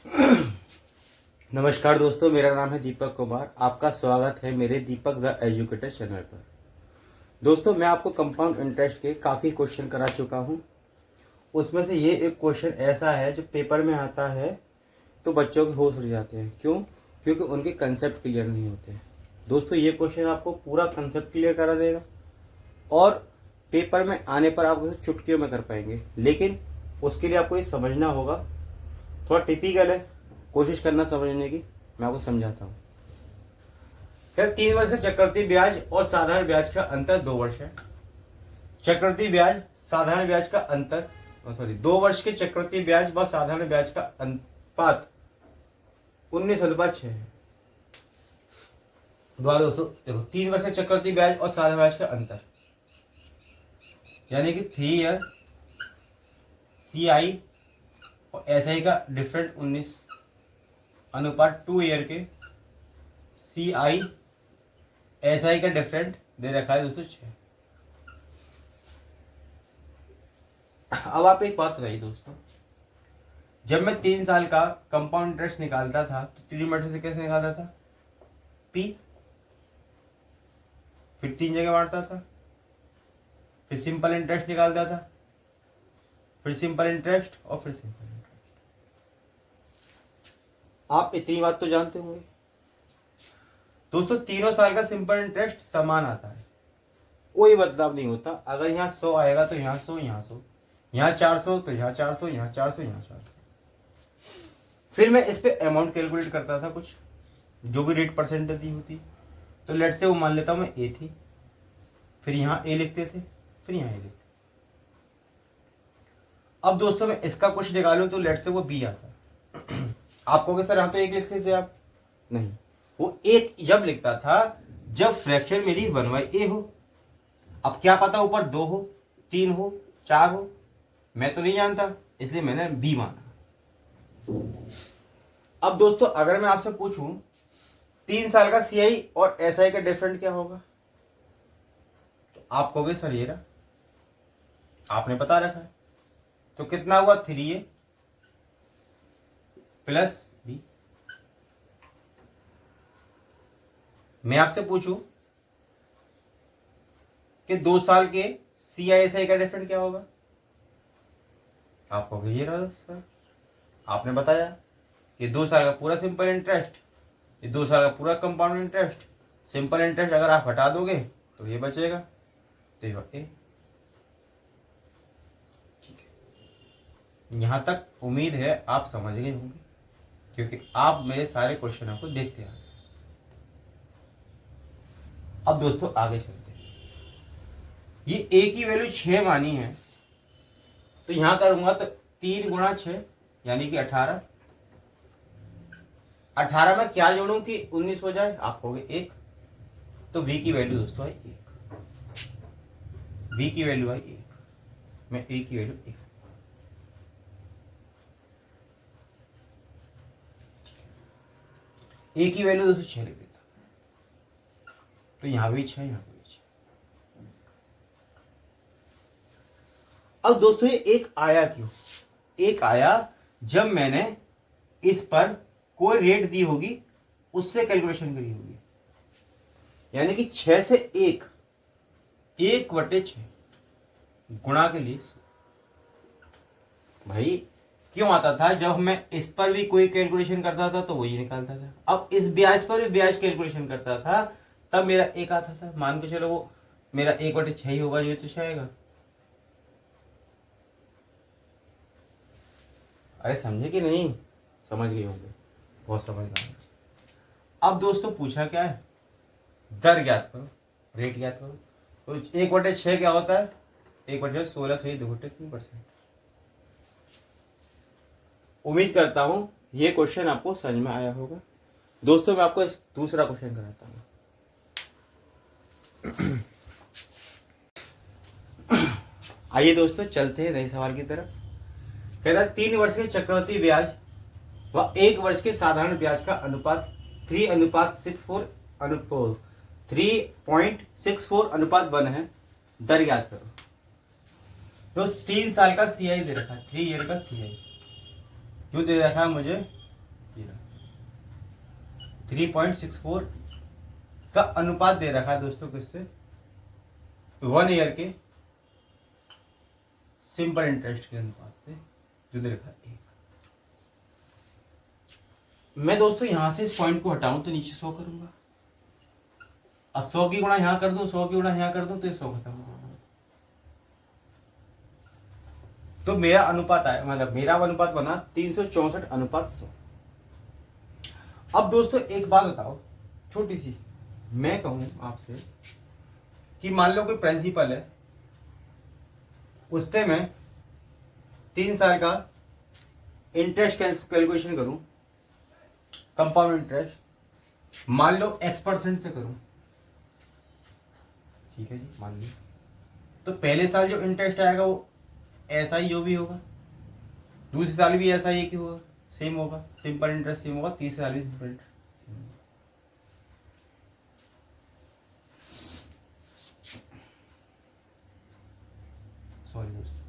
नमस्कार दोस्तों, मेरा नाम है दीपक कुमार। आपका स्वागत है मेरे दीपक द एजुकेटर चैनल पर। दोस्तों, मैं आपको कंपाउंड इंटरेस्ट के काफ़ी क्वेश्चन करा चुका हूं। उसमें से ये एक क्वेश्चन ऐसा है जो पेपर में आता है तो बच्चों के होश उड़ जाते हैं। क्यों? क्योंकि उनके कंसेप्ट क्लियर नहीं होते। दोस्तों, ये क्वेश्चन आपको पूरा कंसेप्ट क्लियर करा देगा और पेपर में आने पर आप उसे चुटकियों में कर पाएंगे। लेकिन उसके लिए आपको ये समझना होगा, थोड़ा टिपिकल है, कोशिश करना समझने की। मैं आपको समझाता हूँ। फिर 3 वर्ष का चक्रवृद्धि ब्याज और साधारण ब्याज का अंतर 2 वर्ष है। चक्रवृद्धि ब्याज साधारण ब्याज का अंतर 2 वर्ष के चक्रवृद्धि ब्याज व साधारण ब्याज का अनुपात 19:6 है। दोबारा दोस्तों देखो, 3 वर्ष का चक्रवृद्धि ब्याज और साधारण ब्याज का अंतर, यानी कि 3 ईयर CI और SI का डिफरेंट 19 अनुपात 2 ईयर के CI SI का डिफरेंट दे रखा है दोस्तों 6। अब आप एक बात बताइए दोस्तों, जब मैं 3 साल का कंपाउंड इंटरेस्ट निकालता था तो 3 मल्टीपल से कैसे निकालता था? P, फिर 3 जगह बांटता था, फिर सिंपल इंटरेस्ट निकालता था, फिर सिंपल इंटरेस्ट और फिर सिंपल इंटरेस्ट। आप इतनी बात तो जानते होंगे दोस्तों, तीनों साल का सिंपल इंटरेस्ट समान आता है, कोई बदलाव नहीं होता। अगर यहाँ 100 आएगा तो यहाँ 100, यहाँ 100, यहाँ 400 तो यहाँ 400, यहाँ 400, यहाँ 400। फिर मैं इस पे अमाउंट कैलकुलेट करता था, कुछ जो भी रेट परसेंट दी होती। तो लेट से वो मान लेता हूँ मैं A थी, फिर यहाँ A लिखते थे, फिर यहाँ A लिखते। अब दोस्तों मैं इसका कुछ निकालूं तो लेट से वो B आता। आप कहोगे सर यहाँ तो 1 लिखते थे आप। नहीं, वो 1 जब लिखता था जब फ्रैक्शन मेरी 1/a हो। अब क्या पता ऊपर 2 हो, 3 हो, 4 हो, मैं तो नहीं जानता, इसलिए मैंने B माना। अब दोस्तों अगर मैं आपसे पूछूं 3 साल का CI और SI का डिफरेंट क्या होगा, तो आप कहोगे सर ये रहा, आपने बता रखा है। तो कितना हुआ? 3A plus B। मैं आपसे पूछूं कि 2 साल के CI/SI का डिफरेंट क्या होगा, आप कहोगे ये रहा सर, आपने बताया कि 2 साल का पूरा सिंपल इंटरेस्ट, ये 2 साल का पूरा कंपाउंड इंटरेस्ट। सिंपल इंटरेस्ट अगर आप हटा दोगे तो ये बचेगा, तो ये A। ठीक है, यहां तक उम्मीद है आप समझ गए होंगे, क्योंकि आप मेरे सारे क्वेश्चनों को देखते हैं। अब दोस्तों आगे चलते हैं। ये A की वैल्यू 6 मानी है, तो यहां करूंगा तो 3 × 6 यानी कि 18। 18 में क्या जोड़ूं कि 19 हो जाए? आप कहोगे 1। तो V की वैल्यू दोस्तों है 1। V की वैल्यू है 1, मैं A की वैल्यू 1। A की वैल्यू दोस्तों 6 लिख देता, तो यहां भी 6, यहां भी 6। अब दोस्तों ये 1 आया क्यों? 1 आया जब मैंने इस पर कोई रेट दी होगी, उससे कैलकुलेशन करी होगी, यानी कि 6 से 1, 1/6 गुणा के लिए। भाई क्यों आता था? जब मैं इस पर भी कोई कैलकुलेशन करता था तो वही निकालता था। अब इस ब्याज पर भी ब्याज कैलकुलेशन करता था, तब मेरा 1 आता था। मान के चलो वो मेरा 1/6 ही होगा, ये तो 6 आएगा। अरे समझे कि नहीं? समझ गए होंगे, बहुत समझदार है। अब दोस्तों पूछा क्या है? दर ज्ञात करो, रेट ज्ञात करो। तो 1/6 क्या होता है? 1/6 16 सही 2/3%। उम्मीद करता हूं ये क्वेश्चन आपको समझ में आया होगा। दोस्तों मैं आपको दूसरा क्वेश्चन कराता हूं। आइए दोस्तों चलते हैं नए सवाल की तरफ। कहता है 3 वर्ष के चक्रवृद्धि ब्याज व 1 वर्ष के साधारण ब्याज का अनुपात 3:64 है। दर ज्ञात करो। तो 3 साल का CI दे रखा है, 3 ईयर का CI जो दे रखा है मुझे 3.64 का अनुपात दे रखा है दोस्तों किससे, 1 ईयर के सिंपल इंटरेस्ट के अनुपात से, जो दे रखा है 1। मैं दोस्तों यहां से इस पॉइंट को हटाऊं तो नीचे 100 करूंगा, और 100 की गुणा यहां कर दूं, 100 की गुणा यहां कर दूं तो ये 100 खत्म हो जाएगा। तो मेरा अनुपात आया, मतलब मेरा अनुपात बना 364:100। अब दोस्तों एक बात बताओ छोटी सी, मैं कहूं आपसे कि मान लो कोई प्रिंसिपल है, उस पर मैं 3 साल का इंटरेस्ट कैलकुलेशन करूं, कंपाउंड इंटरेस्ट, मान लो x% से करूं, ठीक है जी, मान लो। तो पहले साल जो इंटरेस्ट आएगा वो ऐसा ही जो भी होगा, दूसरे साल भी ऐसा ही कि होगा, सेम होगा, सिंपल इंटरेस्ट सेम होगा, तीसरे साल भी सिंपल इंटरेस्ट। सॉरी दोस्तों,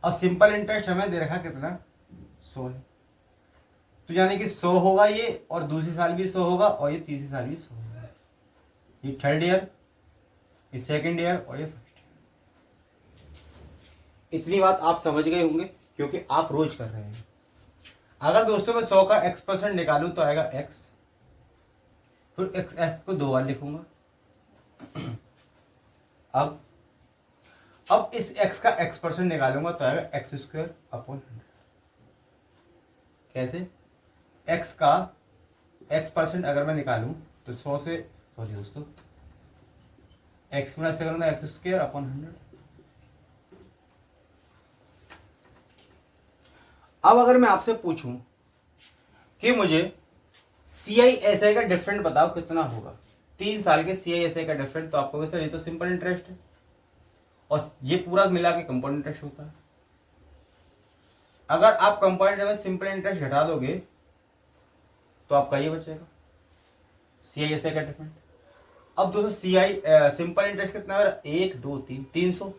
अब सिंपल इंटरेस्ट हमें दे रखा कितना, 100 है, तो यानी कि 100 होगा ये, और दूसरी साल भी 100 होगा, और ये तीसरी साल भी 100 होगा। ये थर्ड ईयर, ये सेकेंड ईयर, और ये फर्स्ट ईयर। इतनी बात आप समझ गए होंगे क्योंकि आप रोज कर रहे हैं। अगर दोस्तों मैं 100 का x% निकालूं तो आएगा x, फिर x को 2 बार लिखूंगा। अब इस x का x% निकालूंगा तो आएगा x²/100। कैसे? x का x% अगर मैं निकालूं तो 100 से, सॉरी दोस्तों, x गुणा से करूंगा x²/100। अब अगर मैं आपसे पूछूं कि मुझे CISI का डिफरेंट बताओ कितना होगा, 3 साल के CISI का डिफरेंट, तो आपको सर ये तो सिंपल इंटरेस्ट है और ये पूरा मिला के कंपाउंड इंटरेस्ट होता है। अगर आप कंपाउंड में सिंपल इंटरेस्ट घटा दोगे तो आपका ये बचेगा CISI का डिफरेंट। अब दोस्तों सिंपल इंटरेस्ट कितना है, 1 2 3 300,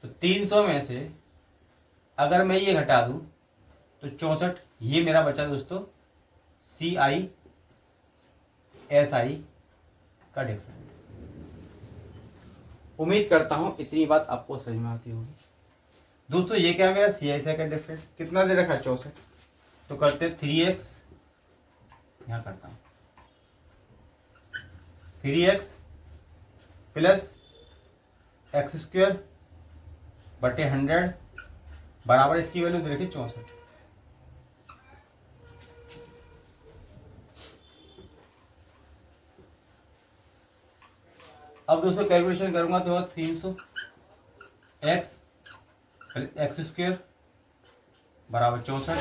तो 300 में से अगर मैं ये घटा दूं तो 64, ये मेरा बचा दोस्तों CISI का डिफरेंट। उम्मीद करता हूं इतनी बात आपको समझ में आती होगी। दोस्तों ये क्या है, मेरा CISI का डिफरेंट कितना दे रखा है, 64, तो करते 3x, यहां करता हूं 3x प्लस x²/100 बराबर, इसकी वैल्यू दे रखी 64। अब दोस्तों कैलकुलेशन करूंगा तो 300 x x² बराबर 64,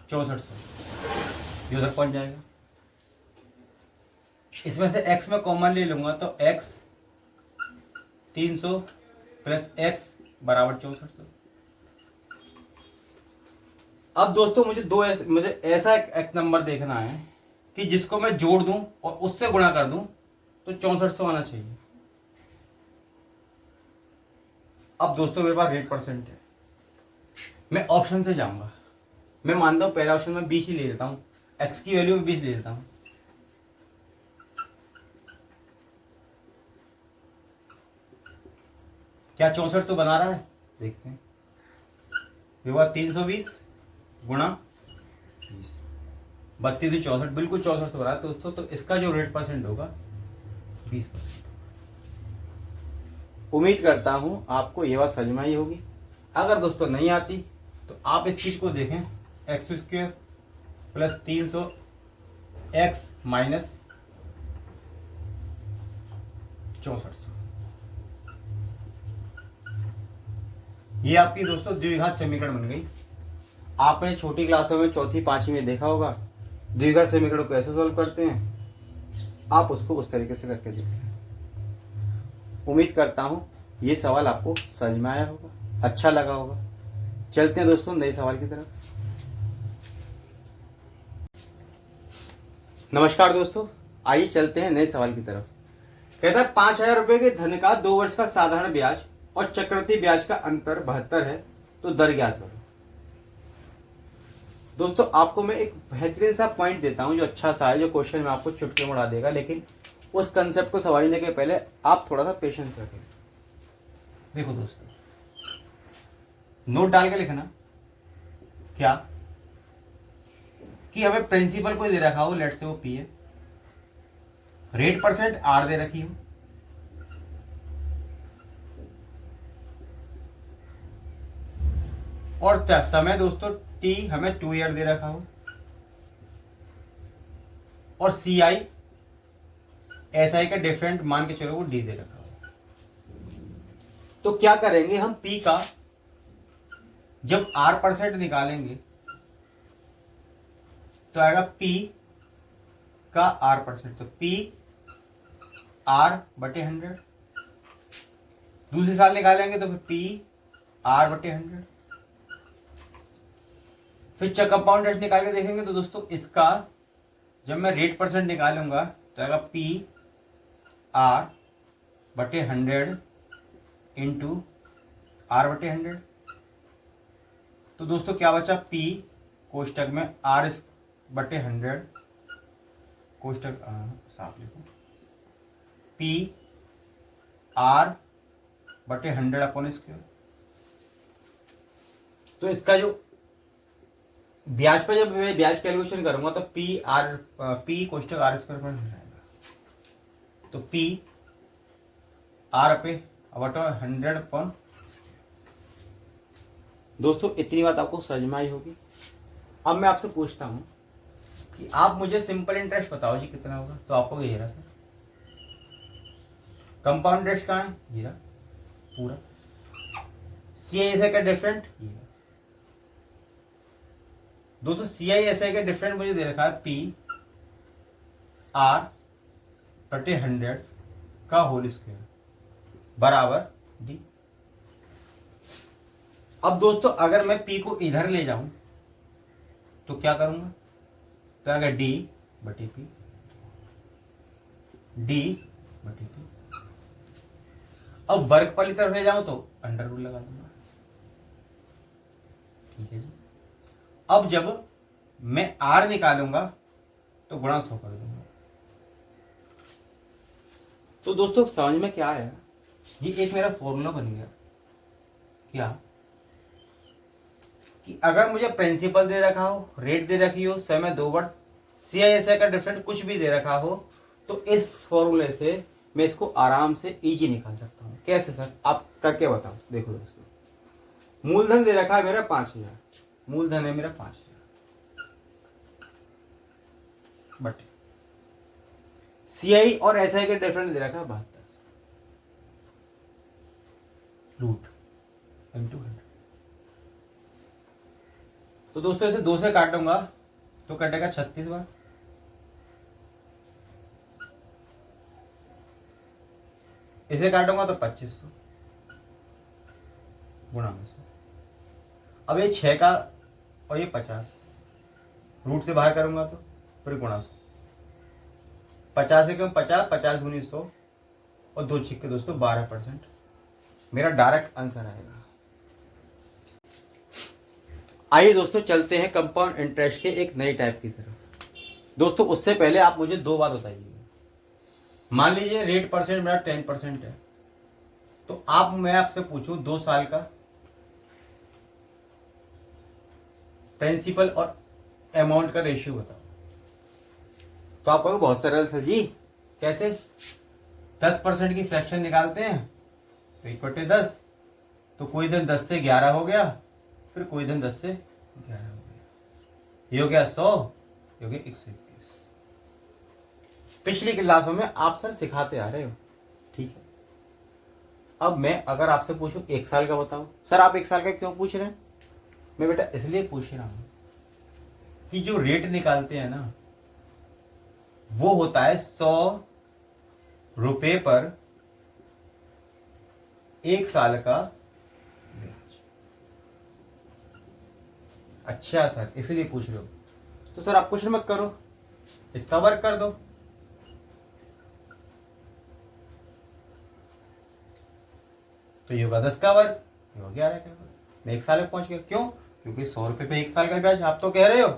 6400 ये उधर पहुंच जाएगा। इसमें से x में कॉमन ले लूंगा तो x 300 प्लस x बराबर 6400। अब दोस्तों मुझे ऐसा एक नंबर देखना है कि जिसको मैं जोड़ दूं और उससे गुणा कर दूं तो 6400 आना चाहिए। अब दोस्तों मेरे पास 8% है, मैं ऑप्शन से जाऊंगा। मैं मानता हूं पहला ऑप्शन में 20 ही ले लेता हूं, x की वैल्यू में 20 ले लेता हूं। क्या 64 तो बना रहा है, देखते हैं। ये हुआ 320 गुणा 20, 32 64, बिल्कुल 64 तो बना है दोस्तों। तो इसका जो रेट % होगा 20%। उम्मीद करता हूं आपको ये बात समझ में आई होगी। अगर दोस्तों नहीं आती तो आप इस चीज को देखें, x² प्लस 300 x माइनस 6400, ये आपकी दोस्तों द्विघात समीकरण बन गई। आपने छोटी क्लासों में 4th 5वीं में देखा होगा द्विघात समीकरण को कैसे सॉल्व करते हैं, आप उसको उस तरीके से करके देखते हैं। उम्मीद करता हूं ये सवाल आपको समझ में आया होगा, अच्छा लगा होगा। चलते हैं दोस्तों नए सवाल की तरफ। नमस्कार दोस्तों, आइए चलते हैं नए सवाल की तरफ। कहता है 5000 रुपए के धन का 2 वर्ष का साधारण ब्याज और चक्रवृद्धि ब्याज का अंतर 72 है, तो दर ज्ञात करो। दोस्तों आपको मैं एक बेहतरीन सा पॉइंट देता हूं जो अच्छा सा है, जो क्वेश्चन में आपको चुटकी में उड़ा देगा, लेकिन उस कंसेप्ट को समझने के पहले आप थोड़ा सा पेशेंस रखें। देखो दोस्तों, नोट डाल के लिखना क्या कि हमें प्रिंसिपल कोई दे रखा हो, लेट से वो पी है, रेट परसेंट आर दे रखी हो, और समय दोस्तों टी हमें 2 ईयर दे रखा हो, और सी आई एस आई का डिफरेंट मान के चलो वो डी दे रखा हो। तो क्या करेंगे हम, पी का जब आर परसेंट निकालेंगे तो आएगा पी का आर परसेंट, तो पी आर बटे 100। दूसरे साल निकालेंगे तो फिर पी आर बटे 100। फिर कंपाउंड रेट निकाल के देखेंगे तो दोस्तों इसका जब मैं रेट परसेंट निकालूंगा तो आएगा पी आर बटे 100 इंटू आर बटे 100। तो दोस्तों क्या बचा, पी कोष्टक में आर बटे 100 कोष्टक साफ लिखो, पी आर बटे 100 अपॉन स्क्वायर। तो इसका जो ब्याज पर जब मैं ब्याज कैलकुलेशन करूंगा तो पी कोष्टक आर स्क्वायर पर हो जाएगा। तो पी आर पे बटा 100 अपॉन। दोस्तों इतनी बात आपको समझ में आई होगी। अब मैं आपसे पूछता हूं कि आप मुझे सिंपल इंटरेस्ट बताओ जी कितना होगा, तो आपको ये रहा सर। कंपाउंड इंटरेस्ट कहाँ है, ये रहा पूरा। सी आई एस आई का डिफरेंट ये रहा। दोस्तों सी आई एस आई का डिफरेंट मुझे दे रखा है पी आर बटे 100 का होल स्क्वायर बराबर डी। अब दोस्तों अगर मैं पी को इधर ले जाऊं तो क्या करूंगा, तो अगर डी बटे पी, डी बटे पी। अब वर्ग वाली तरफ ले जाऊं तो अंडर रूल लगा दूंगा, ठीक है जी। अब जब मैं आर निकालूंगा तो गुणा 100 कर दूंगा। तो दोस्तों समझ में क्या आया, ये एक मेरा फॉर्मूला बन गया क्या कि अगर मुझे प्रिंसिपल दे रखा हो, रेट दे रखी हो, समय 2 वर्ष, सी आई एस आई का डिफरेंट कुछ भी दे रखा हो, तो इस फॉर्मूले से मैं इसको आराम से इजी निकाल सकता हूं। कैसे सर, आप करके बताओ। देखो दोस्तों, मूलधन दे रखा है मेरा 5000, मूलधन है मेरा 5000 बट सी आई और एस आई का डिफरेंट दे रखा है 72 रूट इंटू 100। तो दोस्तों इसे 2 से काटूंगा तो कटेगा 36 बार, इसे काटूंगा तो 2500 गुणा में 100। अब ये 6 का और ये 50 रूट से बाहर करूंगा तो फिर गुणा 100, 50 से कम 50, 50 दूनी 100 और 2 छिक्के दोस्तों 12%। मेरा डायरेक्ट आंसर आएगा। आइए दोस्तों चलते हैं कंपाउंड इंटरेस्ट के एक नई टाइप की तरफ। दोस्तों उससे पहले आप मुझे 2 बात बताइए। मान लीजिए रेट परसेंट मेरा 10% है, तो मैं आपसे पूछूं 2 साल का प्रिंसिपल और अमाउंट का रेशियो बताओ, तो आप कहोगे बहुत सरल सर जी, कैसे? 10% की फ्रैक्शन निकालते हैं तो 1/10, तो कोई दिन 10 से 11 हो गया, फिर कोई दिन 10 से 11 हो गया, ये हो गया 100, ये हो गया 121। पिछली क्लासों में आप सर सिखाते आ रहे हो, ठीक है। अब मैं अगर आपसे पूछूं 1 साल का बताओ, सर आप 1 साल का क्यों पूछ रहे हैं? मैं बेटा इसलिए पूछ रहा हूं कि जो रेट निकालते हैं ना, वो होता है 100 रुपए पर 1 साल का ब्याज। अच्छा सर इसलिए पूछ रहे हो, तो सर आप क्वेश्चन मत करो, इसका वर्क कर दो। तो ये होगा 10 का वर्ग, ये होगा 11 का वर्ग। मैं 1 साल में पहुंच गया। क्यों? क्योंकि 100 रुपये पे 1 साल का ब्याज आप तो कह रहे हो।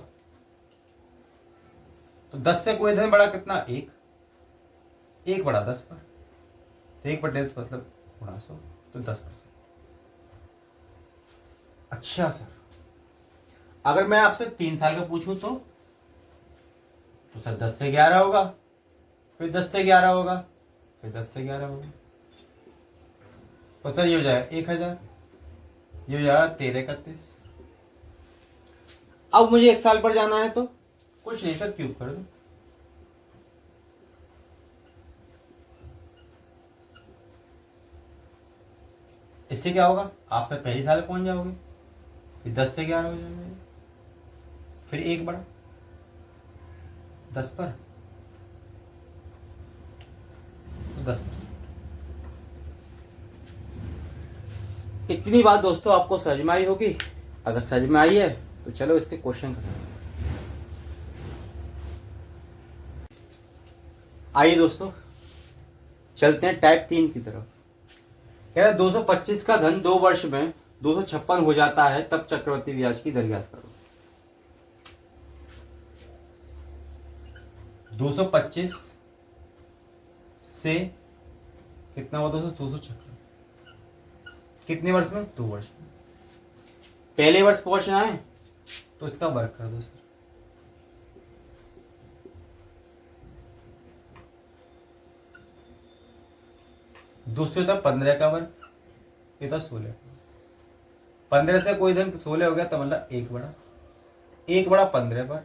तो 10 से कोई धन बड़ा कितना, 1, 1 बड़ा 10 पर, तो 1/10 मतलब गुणा 100, तो 10%। अच्छा सर, अगर मैं आपसे 3 साल का पूछूं तो सर 10 से 11 होगा, फिर 10 से 11 होगा, फिर 10 से 11 होगा, तो सर ये हो जाएगा 1000, ये हो जाएगा 1331। अब मुझे 1 साल पर जाना है तो कुछ नहीं सर, क्यूब कर दो। इससे क्या होगा, आप सर पहली साल पहुंच जाओगे, फिर 10 से 11 हो जाएगा, फिर 1 बड़ा 10 पर, तो 10%। इतनी बात दोस्तों आपको समझ में आई होगी। अगर समझ में आई है तो चलो इसके क्वेश्चन करते हैं। आइए दोस्तों चलते हैं टाइप 3 की तरफ। कह रहा 225 का धन 2 वर्ष में 256 हो जाता है, तब चक्रवृद्धि ब्याज की दर ज्ञात करो। 225 से कितना हुआ दोस्तों, 256, कितने वर्ष में, 2 वर्ष में। पहले वर्ष पहुंचना है तो इसका वर्ग कर दो सर, दूसरे था 15 का वर्ग, ये था 16 का। 15 से कोई धन 16 हो गया तो मतलब 1 बड़ा 15 पर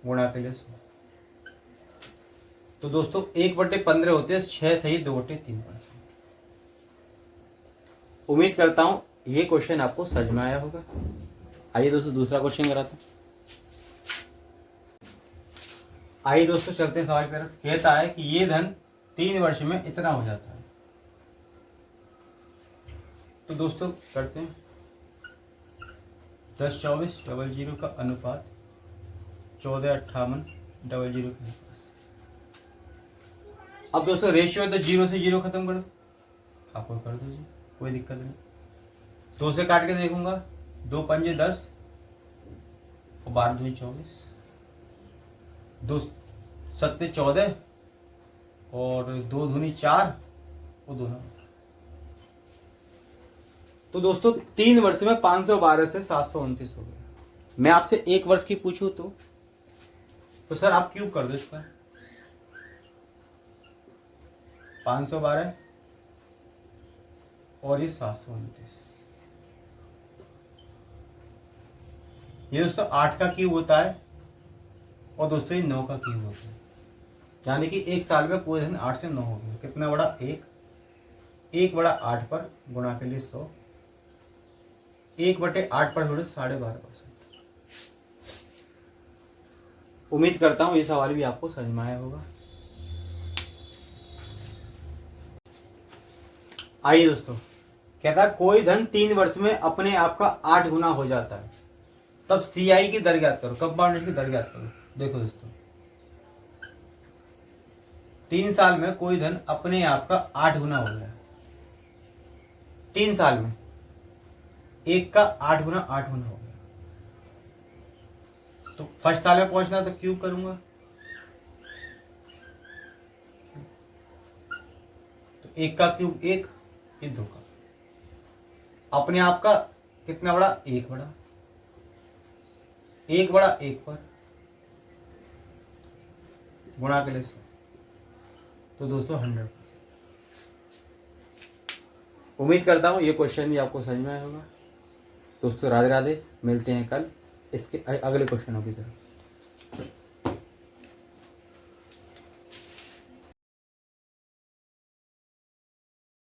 गुणा के लिए 100। तो दोस्तों 1/15 होते हैं 6 सही 2/3%। उम्मीद करता हूं ये क्वेश्चन आपको समझ में आया होगा। आइए दोस्तों दूसरा क्वेश्चन कराते हैं। आइए दोस्तों चलते हैं सवाल की तरफ। कहता है कि ये धन 3 वर्ष में इतना हो जाता है। तो दोस्तों करते हैं 10-24-00 का अनुपात 14-58-00 के अनुपात। अब दोस्तों रेशियो है तो 0 से 0 खत्म कर दो, आपको कर दो जी, कोई दिक्कत नहीं। 2 से काट के देखूंगा, 2 पंजे 10 और 12 दूनी 24, 2 सत्ते 14 और 2 दूनी 4 और 2 9। तो दोस्तों 3 वर्ष में 512 से 729 हो गया। मैं आपसे 1 वर्ष की पूछूं तो सर आप क्यूब कर दो इसका, 512 और ये 729। ये दोस्तों 8 का क्यूब होता है और दोस्तों ये 9 का क्यूब होता है। यानी कि 1 साल में कोई धन 8 से 9 हो गया। कितना बड़ा, 1 बड़ा 8 पर गुणा के लिए 100, 1/8 पर थोड़े 12.5%। उम्मीद करता हूं ये सवाल भी आपको समझ में आया होगा। आइए दोस्तों, कहता है कोई धन 3 वर्ष में अपने आप का 8 गुना हो जाता है, तब CI की दर ज्ञात करो, कंपाउंड इंटरेस्ट की दर ज्ञात करो। देखो दोस्तों 3 साल में कोई धन अपने आप का 8 गुना हो गया, 3 साल में 1 का 8 गुना हो गया। तो फर्स्ट साल में पहुंचना तो क्यूब करूंगा, तो 1 का क्यूब 1, ये 2 का। अपने आप का कितना बड़ा, 1 बड़ा 1 पर गुणा के लिए 100। तो दोस्तों 100%। उम्मीद करता हूँ ये क्वेश्चन भी आपको समझ में आया होगा। दोस्तों राधे राधे, मिलते हैं कल इसके अगले क्वेश्चनों की तरफ।